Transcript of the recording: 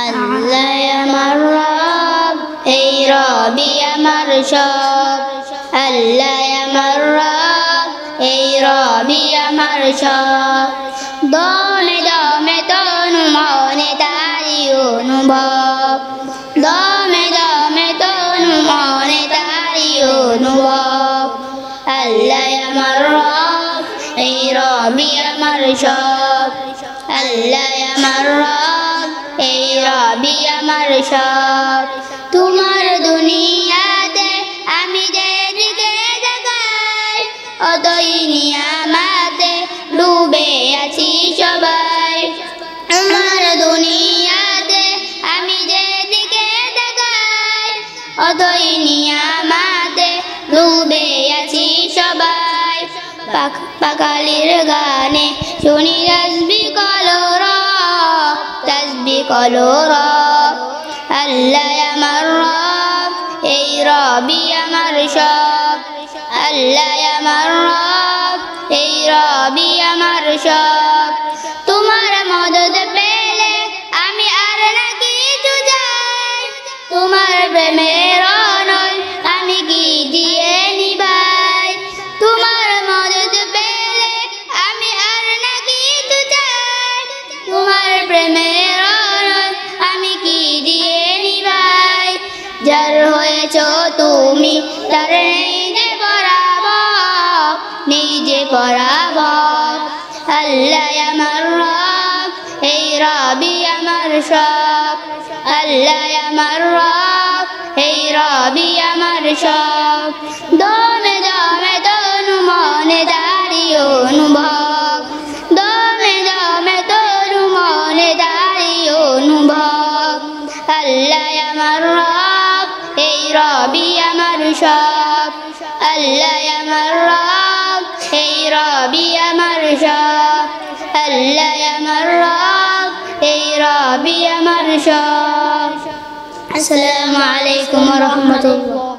আল্লাহ আমার রব, এই রবি আমার সব। আল্লাহ আমার রব, এই রবি আমার সব। দমে দমে তনু মনে তারি অনুভব, দমে দমে তনু মনে তারি অনুভব। আল্লাহ আমার রব, এই রবি আমার সব। আল্লাহ আমার রব, এই রবি আমার সব। তোমার দুনিয়াতে আমি যেদিকে তাকাই, অতই নিয়ামতে ডুবে আছি সবাই। আমার দুনিয়াতে আমি যেদিকে তাকাই, অতই নিয়ামতে ডুবে আছি সবাই। পাখালির গানে শুনি তাসবিহ কলর, তাসবিহ কলর। আল্লাহ আমার রব, এই রবি আমার সব। আল্লাহ আমার রব, এই রবি আমার সব। তোমার মদদ পেলে আমি আর না কিছু চাই, তোমার প্রেমের অনল আমি কি দিয়ে নিভাই। তোমার মদদ পেলে আমি আর না কিছু চাই, তোমার প্রেমের অনল আমি কি দিয়ে নিভাই। যার হয়েছ তুমি তার নেই যে বরাবর, নেই যে বরাবর। আল্লাহ আমার রব, এই রবি আমার সব। আল্লাহ আমার রব, এই রবি আমার সব। দমে দমে তনু মনে তারি অনুভব, দমে দমে তনু মনে তারি অনুভব। আল্লাহ আমার রব, এই রবি আমার সব। আল্লাহ আমার রব, এই রবি আমার সব। আল্লাহ আমার রব, এই রবি আমার সব। আসসালামু আলাইকুম ওয়া রাহমাতুল্লাহ।